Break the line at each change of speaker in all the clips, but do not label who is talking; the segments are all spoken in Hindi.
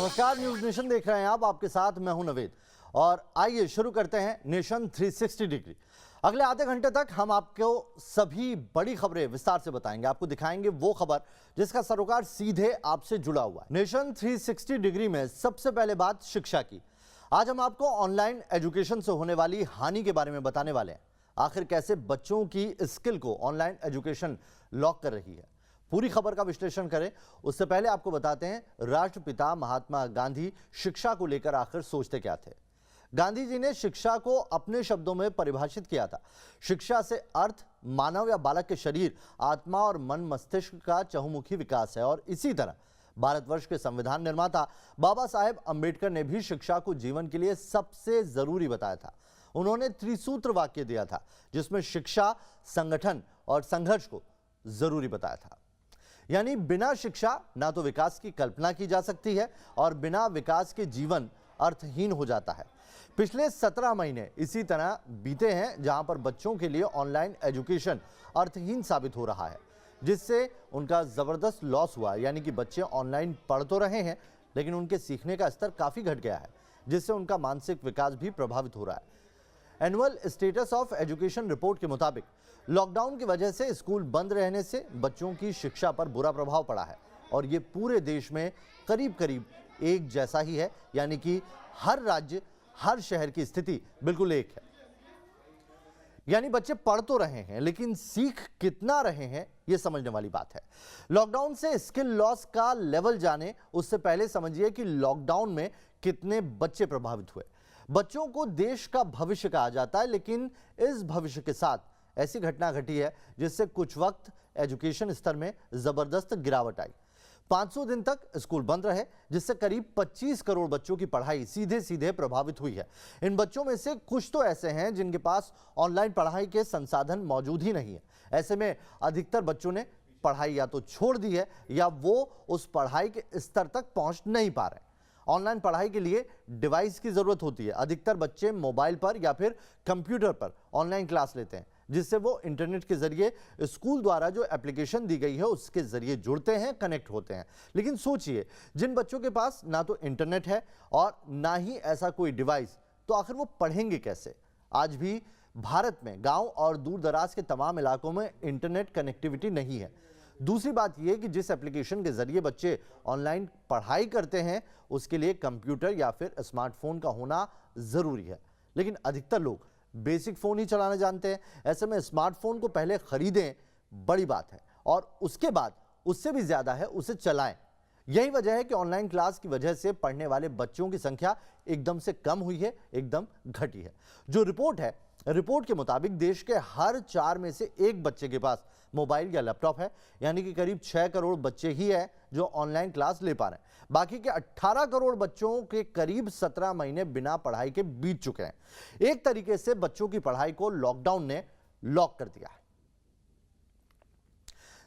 नमस्कार, न्यूज नेशन देख रहे हैं आप। आपके साथ मैं हूं नवेद और आइए शुरू करते हैं नेशन 360 डिग्री। अगले आधे घंटे तक हम आपको सभी बड़ी खबरें विस्तार से बताएंगे। आपको दिखाएंगे वो खबर जिसका सरोकार सीधे आपसे जुड़ा हुआ है। नेशन 360 डिग्री में सबसे पहले बात शिक्षा की। आज हम आपको ऑनलाइन एजुकेशन से होने वाली हानि के बारे में बताने वाले हैं। आखिर कैसे बच्चों की स्किल को ऑनलाइन एजुकेशन लॉक कर रही है, पूरी खबर का विश्लेषण करें उससे पहले आपको बताते हैं राष्ट्रपिता महात्मा गांधी शिक्षा को लेकर आखिर सोचते क्या थे। गांधी जी ने शिक्षा को अपने शब्दों में परिभाषित किया था। शिक्षा से अर्थ मानव या बालक के शरीर, आत्मा और मन मस्तिष्क का चहुमुखी विकास है। और इसी तरह भारतवर्ष के संविधान निर्माता बाबा साहेब अंबेडकर ने भी शिक्षा को जीवन के लिए सबसे जरूरी बताया था। उन्होंने त्रिसूत्र वाक्य दिया था जिसमें शिक्षा, संगठन और संघर्ष को जरूरी बताया था। यानी बिना शिक्षा ना तो विकास की कल्पना की जा सकती है और बिना विकास के जीवन अर्थहीन हो जाता है। पिछले 17 महीने इसी तरह बीते हैं जहां पर बच्चों के लिए ऑनलाइन एजुकेशन अर्थहीन साबित हो रहा है, जिससे उनका जबरदस्त लॉस हुआ। यानी कि बच्चे ऑनलाइन पढ़ तो रहे हैं लेकिन उनके सीखने का स्तर काफी घट गया है, जिससे उनका मानसिक विकास भी प्रभावित हो रहा है। Annual status of education report के मुताबिक लॉकडाउन की वजह से स्कूल बंद रहने से बच्चों की शिक्षा पर बुरा प्रभाव पड़ा है और ये पूरे देश में करीब करीब एक जैसा ही है। यानी कि हर राज्य, हर शहर की स्थिति बिल्कुल एक है। यानी बच्चे पढ़ तो रहे हैं लेकिन सीख कितना रहे हैं ये समझने वाली बात है। लॉकडाउन से स्किल लॉस का लेवल जाने उससे पहले समझिए कि लॉकडाउन में कितने बच्चे प्रभावित हुए। बच्चों को देश का भविष्य कहा जाता है, लेकिन इस भविष्य के साथ ऐसी घटना घटी है जिससे कुछ वक्त एजुकेशन स्तर में जबरदस्त गिरावट आई। 500 दिन तक स्कूल बंद रहे, जिससे करीब 25 करोड़ बच्चों की पढ़ाई सीधे सीधे प्रभावित हुई है। इन बच्चों में से कुछ तो ऐसे हैं जिनके पास ऑनलाइन पढ़ाई के संसाधन मौजूद ही नहीं है। ऐसे में अधिकतर बच्चों ने पढ़ाई या तो छोड़ दी है या वो उस पढ़ाई के स्तर तक पहुंच नहीं पा रहे। ऑनलाइन पढ़ाई के लिए डिवाइस की जरूरत होती है। अधिकतर बच्चे मोबाइल पर या फिर कंप्यूटर पर ऑनलाइन क्लास लेते हैं, जिससे वो इंटरनेट के जरिए स्कूल द्वारा जो एप्लीकेशन दी गई है उसके जरिए जुड़ते हैं, कनेक्ट होते हैं। लेकिन सोचिए, जिन बच्चों के पास ना तो इंटरनेट है और ना ही ऐसा कोई डिवाइस, तो आखिर वो पढ़ेंगे कैसे? आज भी भारत में गांव और दूर दराज के तमाम इलाकों में इंटरनेट कनेक्टिविटी नहीं है। दूसरी बात यह कि जिस एप्लीकेशन के जरिए बच्चे ऑनलाइन पढ़ाई करते हैं उसके लिए कंप्यूटर या फिर स्मार्टफोन का होना जरूरी है, लेकिन अधिकतर लोग बेसिक फोन ही चलाना जानते हैं। ऐसे में स्मार्टफोन को पहले खरीदें बड़ी बात है और उसके बाद उससे भी ज्यादा है उसे चलाएं। यही वजह है कि ऑनलाइन क्लास की वजह से पढ़ने वाले बच्चों की संख्या एकदम से कम हुई है, एकदम घटी है। जो रिपोर्ट के मुताबिक देश के हर 4 में से 1 बच्चे के पास मोबाइल या लैपटॉप है। यानी कि करीब 6 करोड़ बच्चे ही हैं जो ऑनलाइन क्लास ले पा रहे हैं। बाकी के 18 करोड़ बच्चों के करीब 17 महीने बिना पढ़ाई के बीत चुके हैं। एक तरीके से बच्चों की पढ़ाई को लॉकडाउन ने लॉक कर दिया है।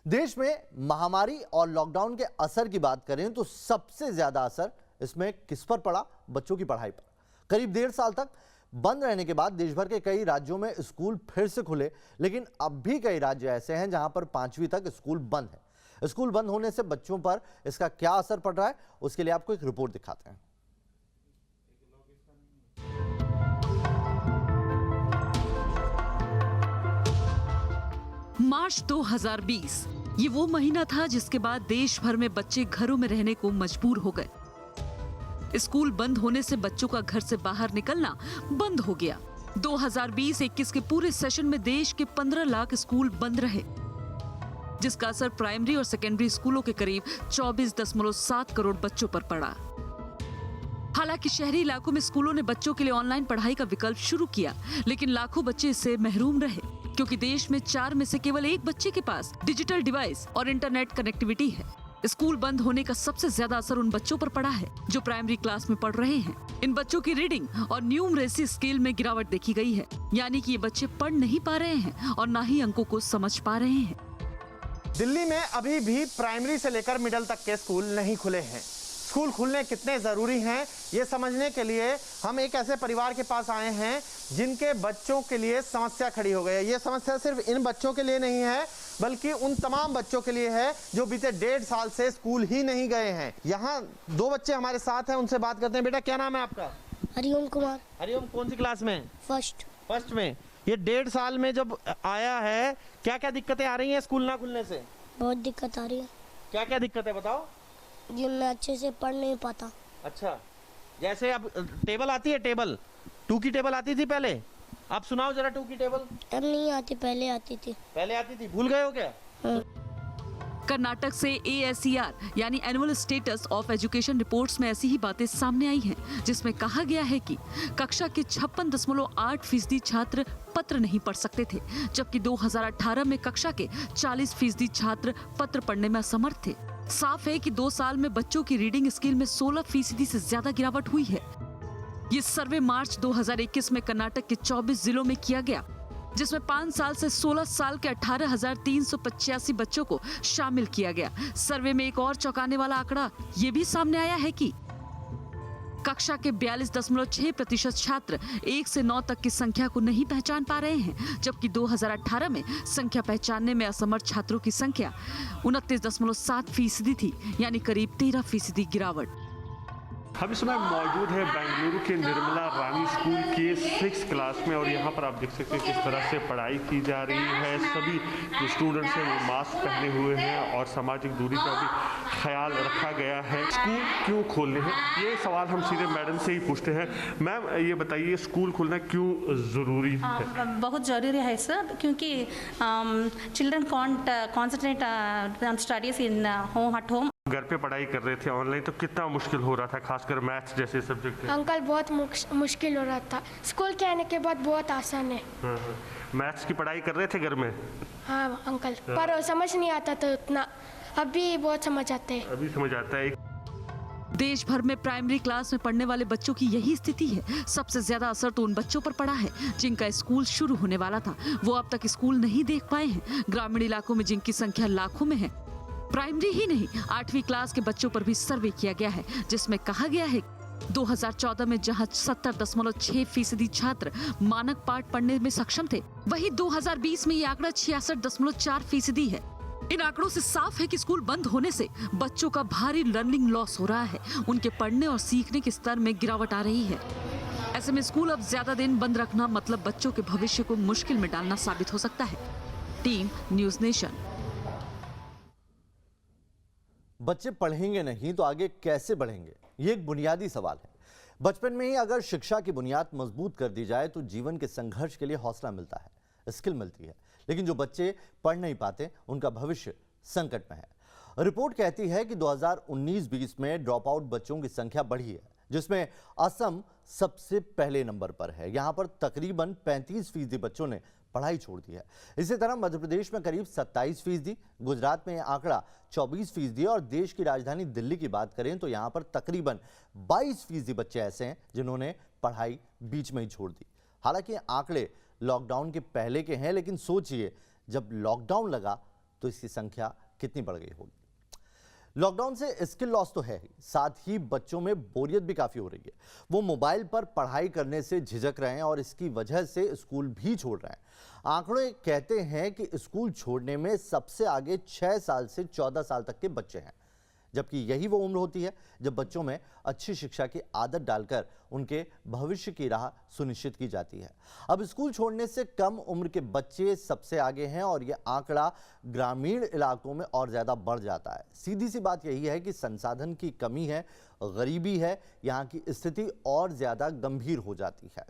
देश में महामारी और लॉकडाउन के असर की बात करें तो सबसे ज्यादा असर इसमें किस पर पड़ा? बच्चों की पढ़ाई पर। करीब 1.5 साल तक बंद रहने के बाद देश भर के कई राज्यों में स्कूल फिर से खुले, लेकिन अब भी कई राज्य ऐसे हैं जहां पर 5वीं तक स्कूल बंद है। स्कूल बंद होने से बच्चों पर इसका क्या असर पड़ रहा है, उसके लिए आपको एक रिपोर्ट दिखाते हैं।
मार्च 2020 ये वो महीना था जिसके बाद देश भर में बच्चे घरों में रहने को मजबूर हो गए। स्कूल बंद होने से बच्चों का घर से बाहर निकलना बंद हो गया। 2020-21 के पूरे सेशन में देश के 15 लाख स्कूल बंद रहे, जिसका असर प्राइमरी और सेकेंडरी स्कूलों के करीब 24.7 करोड़ बच्चों पर पड़ा। हालांकि शहरी इलाकों में स्कूलों ने बच्चों के लिए ऑनलाइन पढ़ाई का विकल्प शुरू किया, लेकिन लाखों बच्चे इससे महरूम रहे क्योंकि देश में 4 में से केवल 1 बच्चे के पास डिजिटल डिवाइस और इंटरनेट कनेक्टिविटी है। स्कूल बंद होने का सबसे ज्यादा असर उन बच्चों पर पड़ा है जो प्राइमरी क्लास में पढ़ रहे हैं। इन बच्चों की रीडिंग और न्यूमरेसी स्किल में गिरावट देखी गई है। यानी कि ये बच्चे पढ़ नहीं पा रहे हैं और ना ही अंकों को समझ पा रहे हैं।
दिल्ली में अभी भी प्राइमरी से लेकर मिडिल तक के स्कूल नहीं खुले हैं। स्कूल खुलने कितने ज़रूरी हैं ये समझने के लिए हम एक ऐसे परिवार के पास आए हैं जिनके बच्चों के लिए समस्या खड़ी हो गई है। ये समस्या सिर्फ इन बच्चों के लिए नहीं है बल्कि उन तमाम बच्चों के लिए है जो बीते 1.5 साल से स्कूल ही नहीं गए हैं। यहाँ 2 बच्चे हमारे साथ हैं, उनसे बात करते हैं। बेटा क्या नाम है आपका?
हरिओम कुमार।
हरिओम, कौन सी क्लास में?
फर्स्ट
में। ये 1.5 साल में जब आया है, क्या क्या दिक्कतें आ रही हैं स्कूल ना खुलने से?
बहुत दिक्कत आ रही है।
क्या क्या दिक्कत है बताओ?
जी मैं अच्छे से पढ़ नहीं पाता।
अच्छा, जैसे अब टेबल आती है, टेबल 2 की टेबल आती थी पहले, आप सुनाओ जरा 2 की टेबल।
अब नहीं आती, पहले आती थी।
पहले आती थी, भूल गए हो क्या?
हाँ।
कर्नाटक से ASER यानी annual status of education reports में ऐसी ही बातें सामने आई हैं, जिसमें कहा गया है कि कक्षा के 56.8% छात्र पत्र नहीं पढ़ सकते थे, जबकि 2018 में कक्षा के 40% छात्र पत्र पढ़ने में असमर्थ थे। साफ है कि 2 साल में बच्चों की रीडिंग स्किल में 16% से ज्यादा गिरावट हुई है। ये सर्वे मार्च 2021 में कर्नाटक के 24 जिलों में किया गया, जिसमें 5 साल से 16 साल के 18,385 बच्चों को शामिल किया गया। सर्वे में एक और चौंकाने वाला आंकड़ा ये भी सामने आया है कि कक्षा के 42.6% छात्र 1 से 9 तक की संख्या को नहीं पहचान पा रहे हैं, जबकि 2018 में संख्या पहचानने में असमर्थ छात्रों की संख्या 29.7% थी, यानी करीब 13% गिरावट।
हम इस समय मौजूद है बेंगलुरु के निर्मला रानी स्कूल के 6th क्लास में, और यहाँ पर आप देख सकते हैं किस तरह से पढ़ाई की जा रही है। सभी जो स्टूडेंट्स हैं वो मास्क पहने हुए हैं और सामाजिक दूरी का भी ख्याल रखा गया है। स्कूल क्यों खोलने हैं, ये सवाल हम सीधे मैडम से ही पूछते हैं। मैम ये बताइए, स्कूल खोलना क्यों ज़रूरी है?
बहुत ज़रूरी है सर, क्योंकि children can't concentrate on studies in home at home.
घर पे पढ़ाई कर रहे थे ऑनलाइन, तो कितना मुश्किल हो रहा था, खासकर मैथ्स जैसे सब्जेक्ट?
अंकल बहुत मुश्किल हो रहा था, स्कूल के आने के बाद बहुत आसान है।
मैथ्स की पढ़ाई कर रहे थे घर में?
हाँ अंकल, पर समझ नहीं आता था उतना, अभी बहुत समझ आते हैं।
अभी समझ आता है।
देश भर में प्राइमरी क्लास में पढ़ने वाले बच्चों की यही स्थिति है। सबसे ज्यादा असर तो उन बच्चों पर पड़ा है जिनका स्कूल शुरू होने वाला था, वो अब तक स्कूल नहीं देख पाए हैं। ग्रामीण इलाकों में जिनकी संख्या लाखों में है। प्राइमरी ही नहीं, 8वीं क्लास के बच्चों पर भी सर्वे किया गया है, जिसमें कहा गया है 2014 में जहां 70.6% छात्र मानक पाठ पढ़ने में सक्षम थे, वहीं 2020 में ये आंकड़ा 66.4% है। इन आंकड़ों से साफ है कि स्कूल बंद होने से बच्चों का भारी लर्निंग लॉस हो रहा है, उनके पढ़ने और सीखने के स्तर में गिरावट आ रही है। ऐसे में स्कूल अब ज्यादा दिन बंद रखना मतलब बच्चों के भविष्य को मुश्किल में डालना साबित हो सकता है। Team news nation.
बच्चे पढ़ेंगे नहीं तो आगे कैसे बढ़ेंगे, ये एक बुनियादी सवाल है। बचपन में ही अगर शिक्षा की बुनियाद मजबूत कर दी जाए तो जीवन के संघर्ष के लिए हौसला मिलता है, स्किल मिलती है। लेकिन जो बच्चे पढ़ नहीं पाते उनका भविष्य संकट में है। रिपोर्ट कहती है कि 2019-20 में ड्रॉप आउट बच्चों की संख्या बढ़ी है, जिसमें असम सबसे पहले नंबर पर है। यहाँ पर तकरीबन 35% बच्चों ने पढ़ाई छोड़ दी है। इसी तरह मध्य प्रदेश में करीब 27%, गुजरात में यह आंकड़ा 24% और देश की राजधानी दिल्ली की बात करें तो यहाँ पर तकरीबन 22% बच्चे ऐसे हैं जिन्होंने पढ़ाई बीच में ही छोड़ दी। हालांकि आंकड़े लॉकडाउन के पहले के हैं, लेकिन सोचिए जब लॉकडाउन लगा तो इसकी संख्या कितनी बढ़ गई होगी। लॉकडाउन से स्किल लॉस तो है ही, साथ ही बच्चों में बोरियत भी काफी हो रही है। वो मोबाइल पर पढ़ाई करने से झिझक रहे हैं और इसकी वजह से स्कूल भी छोड़ रहे हैं। आंकड़े कहते हैं कि स्कूल छोड़ने में सबसे आगे 6 साल से 14 साल तक के बच्चे हैं, जबकि यही वो उम्र होती है जब बच्चों में अच्छी शिक्षा की आदत डालकर उनके भविष्य की राह सुनिश्चित की जाती है। अब स्कूल छोड़ने से कम उम्र के बच्चे सबसे आगे हैं और यह आंकड़ा ग्रामीण इलाकों में और ज्यादा बढ़ जाता है। सीधी सी बात यही है कि संसाधन की कमी है, गरीबी है, यहाँ की स्थिति और ज्यादा गंभीर हो जाती है।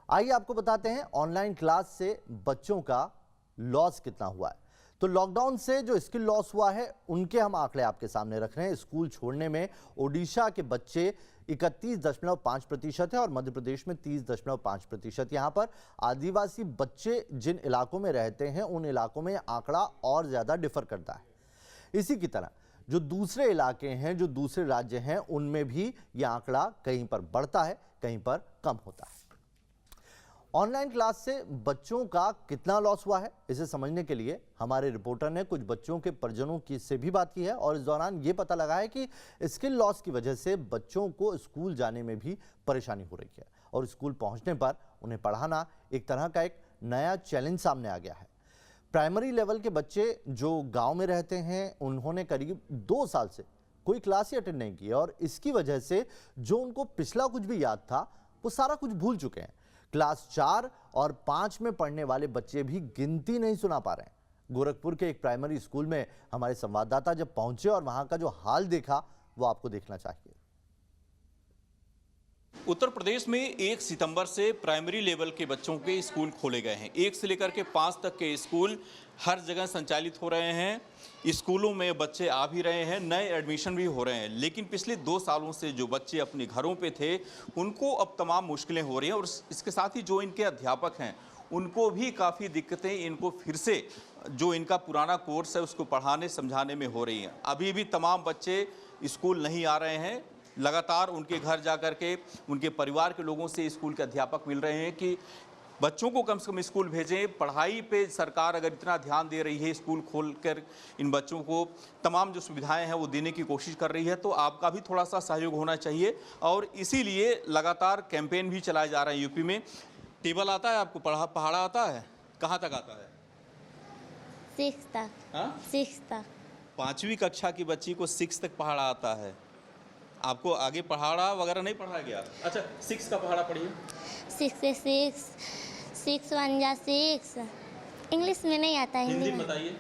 आइए आपको बताते हैं ऑनलाइन क्लास से बच्चों का लॉस कितना हुआ है। तो लॉकडाउन से जो स्किल लॉस हुआ है उनके हम आंकड़े आपके सामने रख रहे हैं। स्कूल छोड़ने में ओडिशा के बच्चे 31.5% है और मध्य प्रदेश में 30.5%। यहाँ पर आदिवासी बच्चे जिन इलाकों में रहते हैं उन इलाकों में आंकड़ा और ज्यादा डिफर करता है। इसी की तरह जो दूसरे इलाके हैं, जो दूसरे राज्य हैं, उनमें भी यह आंकड़ा कहीं पर बढ़ता है, कहीं पर कम होता है। ऑनलाइन क्लास से बच्चों का कितना लॉस हुआ है, इसे समझने के लिए हमारे रिपोर्टर ने कुछ बच्चों के परिजनों की से भी बात की है और इस दौरान ये पता लगा है कि स्किल लॉस की वजह से बच्चों को स्कूल जाने में भी परेशानी हो रही है और स्कूल पहुंचने पर उन्हें पढ़ाना एक तरह का एक नया चैलेंज सामने आ गया है। प्राइमरी लेवल के बच्चे जो गांव में रहते हैं उन्होंने करीब 2 साल से कोई क्लास ही अटेंड नहीं की और इसकी वजह से जो उनको पिछला कुछ भी याद था वो सारा कुछ भूल चुके हैं। क्लास 4 और 5 में पढ़ने वाले बच्चे भी गिनती नहीं सुना पा रहे हैं। गोरखपुर के एक प्राइमरी स्कूल में हमारे संवाददाता जब पहुंचे और वहां का जो हाल देखा वो आपको देखना चाहिए।
उत्तर प्रदेश में 1 सितंबर से प्राइमरी लेवल के बच्चों के स्कूल खोले गए हैं। 1 से लेकर के 5 तक के स्कूल हर जगह संचालित हो रहे हैं। स्कूलों में बच्चे आ भी रहे हैं, नए एडमिशन भी हो रहे हैं। लेकिन पिछले 2 सालों से जो बच्चे अपने घरों पे थे उनको अब तमाम मुश्किलें हो रही हैं और इसके साथ ही जो इनके अध्यापक हैं उनको भी काफ़ी दिक्कतें इनको फिर से जो इनका पुराना कोर्स है उसको पढ़ाने समझाने में हो रही हैं। अभी भी तमाम बच्चे स्कूल नहीं आ रहे हैं। लगातार उनके घर जा कर के उनके परिवार के लोगों से स्कूल के अध्यापक मिल रहे हैं कि बच्चों को कम से कम स्कूल भेजें। पढ़ाई पे सरकार अगर इतना ध्यान दे रही है, स्कूल खोलकर इन बच्चों को तमाम जो सुविधाएं हैं वो देने की कोशिश कर रही है, तो आपका भी थोड़ा सा सहयोग होना चाहिए। और इसीलिए लगातार कैंपेन भी चलाए जा रहे हैं। यूपी में टेबल आता है आपको, पहाड़ा आता है, कहाँ तक आता है?
6 तक।
हाँ,
6 तक।
5वीं कक्षा की बच्ची को 6 तक पहाड़ा आता है। आपको आगे पहाड़ा वगैरह नहीं पढ़ाया गया? अच्छा, 6 का पहाड़ा पढ़िए।
6 से 6 1 जा 6। इंग्लिश में नहीं आता,
हिंदी
हिंदी
में
में।
बताइए।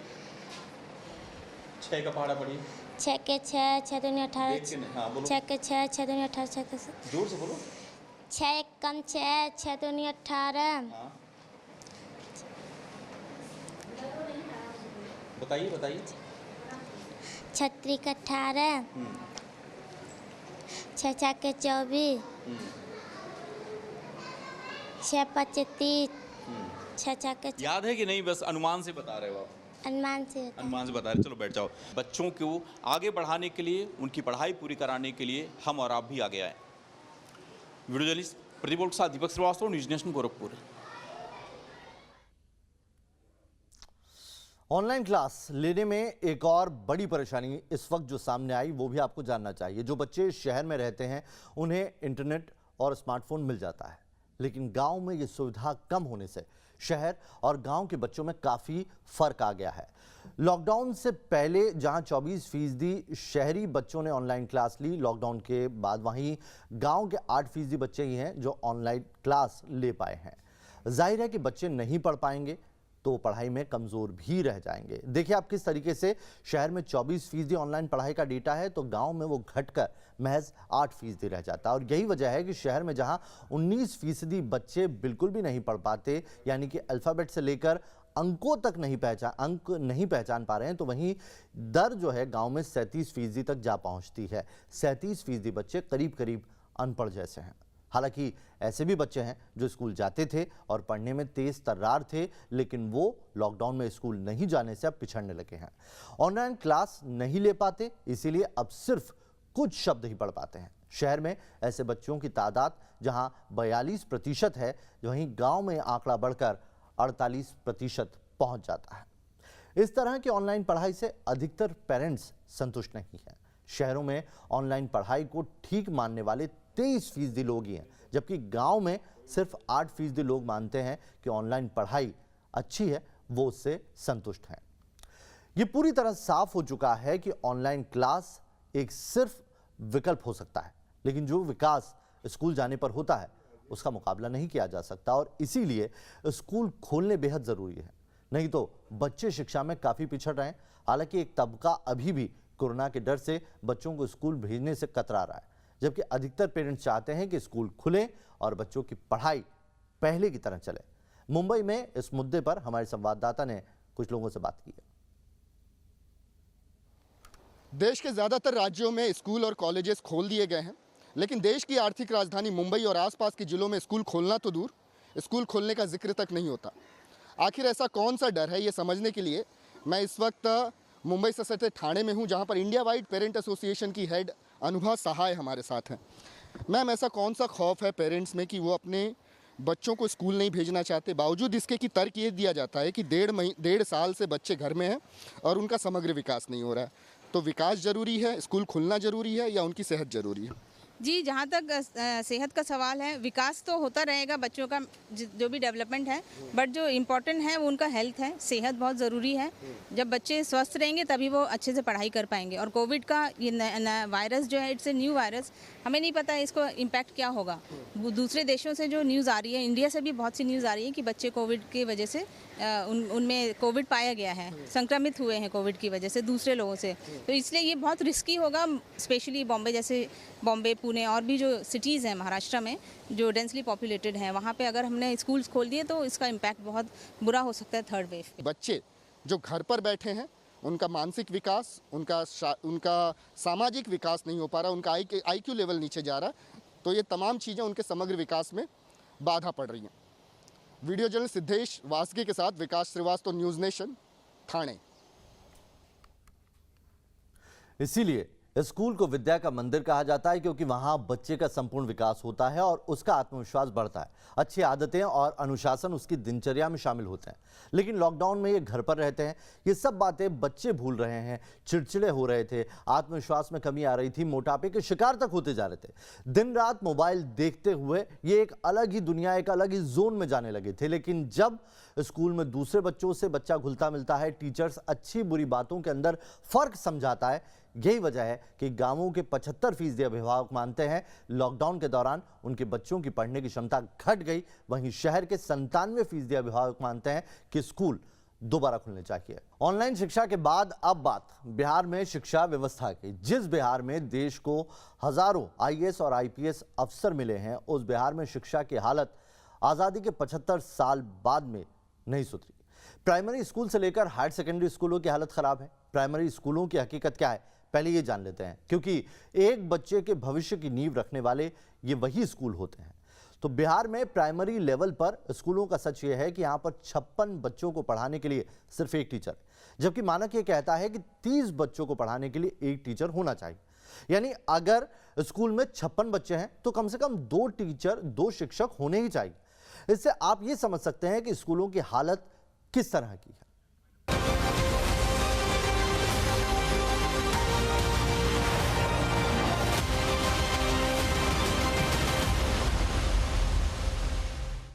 6 का पहाड़ा पढ़िए।
6 के 6 6 दूनी 18।
देख के नहीं, हाँ बोलो।
6 के 6 6 दूनी 18 6 के 6।
जोर से बोलो।
6 1 कम 6 6 दूनी 18।
हाँ, बताइए बताइए।
6 3 के 18। 6 4 के 24। 6 5 30। 6 4 के 6।
याद है कि नहीं? बस अनुमान से बता रहे हो आप?
अनुमान से होता है।
अनुमान से बता रहे। चलो बैठ जाओ। बच्चों को आगे बढ़ाने के लिए, उनकी पढ़ाई पूरी कराने के लिए हम और आप भी आगे आए। वीडियो जर्नलिस्ट प्रदीप के साथ Deepak Srivastava, news nation Gorakhpur.
Online class लेने में एक और बड़ी परेशानी इस वक्त जो सामने आई वो भी आपको जानना चाहिए। जो बच्चे शहर में रहते हैं उन्हें इंटरनेट और स्मार्टफोन मिल जाता है, लेकिन गांव में ये सुविधा कम होने से शहर और गांव के बच्चों में काफ़ी फर्क आ गया है। लॉकडाउन से पहले जहां 24% शहरी बच्चों ने ऑनलाइन क्लास ली, लॉकडाउन के बाद वहीं गांव के 8% बच्चे ही हैं जो ऑनलाइन क्लास ले पाए हैं। जाहिर है कि बच्चे नहीं पढ़ पाएंगे तो पढ़ाई में कमज़ोर भी रह जाएंगे। देखिए आप किस तरीके से शहर में 24% ऑनलाइन पढ़ाई का डेटा है तो गांव में वो घटकर महज 8% रह जाता है। और यही वजह है कि शहर में जहां 19% बच्चे बिल्कुल भी नहीं पढ़ पाते, यानी कि अल्फ़ाबेट से लेकर अंकों तक अंक नहीं पहचान पा रहे हैं, तो वहीं दर जो है गाँव में 37% तक जा पहुँचती है। 37% बच्चे करीब करीब अनपढ़ जैसे हैं। हालांकि ऐसे भी बच्चे हैं जो स्कूल जाते थे और पढ़ने में तेज तर्रार थे, लेकिन वो लॉकडाउन में स्कूल नहीं जाने से अब पिछड़ने लगे हैं। ऑनलाइन क्लास नहीं ले पाते, इसीलिए अब सिर्फ कुछ शब्द ही पढ़ पाते हैं। शहर में ऐसे बच्चों की तादाद जहां 42% है, वहीं गांव में आंकड़ा बढ़कर 48% पहुंच जाता है। इस तरह की ऑनलाइन पढ़ाई से अधिकतर पेरेंट्स संतुष्ट नहीं हैं। शहरों में ऑनलाइन पढ़ाई को ठीक मानने वाले 23% लोग ही हैं, जबकि गांव में सिर्फ 8% लोग मानते हैं कि ऑनलाइन पढ़ाई अच्छी है, वो उससे संतुष्ट हैं। ये पूरी तरह साफ हो चुका है कि ऑनलाइन क्लास एक सिर्फ विकल्प हो सकता है, लेकिन जो विकास स्कूल जाने पर होता है उसका मुकाबला नहीं किया जा सकता और इसीलिए स्कूल खोलने बेहद ज़रूरी है। नहीं तो बच्चे शिक्षा में काफ़ी पिछड़ रहे हैं। हालांकि एक तबका अभी भी कोरोना के डर से बच्चों को स्कूल भेजने से कतरा रहा है, जबकि अधिकतर पेरेंट्स चाहते हैं कि स्कूल खुले और बच्चों की पढ़ाई पहले की तरह चले। मुंबई में इस मुद्दे पर हमारे संवाददाता ने कुछ लोगों से बात की है।
देश के ज़्यादातर राज्यों में स्कूल और कॉलेजेस खोल दिए गए हैं, लेकिन देश की आर्थिक राजधानी मुंबई और आसपास के जिलों में स्कूल खोलना तो दूर, स्कूल खोलने का जिक्र तक नहीं होता। आखिर ऐसा कौन सा डर है, ये समझने के लिए मैं इस वक्त मुंबई से सटे ठाणे में हूँ, जहाँ पर इंडिया वाइड पेरेंट एसोसिएशन की हेड अनुभा सहाय हमारे साथ हैं। मैम, ऐसा कौन सा खौफ है पेरेंट्स में कि वो अपने बच्चों को स्कूल नहीं भेजना चाहते, बावजूद इसके कि तर्क ये दिया जाता है कि 1.5 साल से बच्चे घर में हैं और उनका समग्र विकास नहीं हो रहा है। तो विकास ज़रूरी है, स्कूल खुलना ज़रूरी है या उनकी सेहत ज़रूरी है?
जी, जहाँ तक सेहत का सवाल है, विकास तो होता रहेगा बच्चों का, जो भी डेवलपमेंट है, बट जो इम्पोर्टेंट है वो उनका हेल्थ है। सेहत बहुत ज़रूरी है। जब बच्चे स्वस्थ रहेंगे तभी वो अच्छे से पढ़ाई कर पाएंगे। और कोविड का ये वायरस जो है, इट्स ए न्यू वायरस, हमें नहीं पता है इसको इम्पैक्ट क्या होगा। दूसरे देशों से जो न्यूज़ आ रही है, इंडिया से भी बहुत सी न्यूज़ आ रही है कि बच्चे कोविड की वजह से उनमें कोविड पाया गया है, संक्रमित हुए हैं कोविड की वजह से दूसरे लोगों से। तो इसलिए ये बहुत रिस्की होगा, स्पेशली बॉम्बे जैसे, बॉम्बे, पुणे और भी जो सिटीज़ हैं महाराष्ट्र में जो डेंसली पॉपुलेटेड हैं, वहाँ पे अगर हमने स्कूल्स खोल दिए तो इसका इम्पैक्ट बहुत बुरा हो सकता है थर्ड वेव पे।
बच्चे जो घर पर बैठे हैं, उनका मानसिक विकास, उनका सामाजिक विकास नहीं हो पा रहा, उनका IQ लेवल नीचे जा रहा, तो ये तमाम चीज़ें उनके समग्र विकास में बाधा पड़ रही हैं। वीडियो जर्नलिस्ट सिद्धेश वासगे के साथ विकास श्रीवास्तव, न्यूज़ नेशन, ठाणे।
इसीलिए स्कूल को विद्या का मंदिर कहा जाता है, क्योंकि वहां बच्चे का संपूर्ण विकास होता है और उसका आत्मविश्वास बढ़ता है। अच्छी आदतें और अनुशासन उसकी दिनचर्या में शामिल होते हैं। लेकिन लॉकडाउन में ये घर पर रहते हैं, ये सब बातें बच्चे भूल रहे हैं, चिड़चिड़े हो रहे थे, आत्मविश्वास में कमी आ रही थी, मोटापे के शिकार तक होते जा रहे थे। दिन रात मोबाइल देखते हुए ये एक अलग ही दुनिया, एक अलग ही जोन में जाने लगे थे। लेकिन जब स्कूल में दूसरे बच्चों से बच्चा घुलता मिलता है, टीचर्स अच्छी बुरी बातों के अंदर फर्क समझाता है, यही वजह है कि गांवों के 75% अभिभावक मानते हैं लॉकडाउन के दौरान उनके बच्चों की पढ़ने की क्षमता घट गई। वहीं शहर के 97% अभिभावक मानते हैं कि स्कूल दोबारा खुलने चाहिए। ऑनलाइन शिक्षा के बाद अब बात बिहार में शिक्षा व्यवस्था की। जिस बिहार में देश को हजारों IAS और IPS अफसर मिले हैं, उस बिहार में शिक्षा की हालत आजादी के 75 साल बाद में नहीं सुधरी। प्राइमरी स्कूल से लेकर हायर सेकेंडरी स्कूलों की हालत खराब है। प्राइमरी स्कूलों की हकीकत क्या है, पहले ये जान लेते हैं, क्योंकि एक बच्चे के भविष्य की नींव रखने वाले ये वही स्कूल होते हैं। तो बिहार में प्राइमरी लेवल पर स्कूलों का सच ये है कि यहाँ पर 56 बच्चों को पढ़ाने के लिए सिर्फ एक टीचर है, जबकि मानक ये कहता है कि 30 बच्चों को पढ़ाने के लिए एक टीचर होना चाहिए। यानी अगर स्कूल में 56 बच्चे हैं तो कम से कम 2 टीचर, 2 शिक्षक होने ही चाहिए। इससे आप ये समझ सकते हैं कि स्कूलों की हालत किस तरह की है।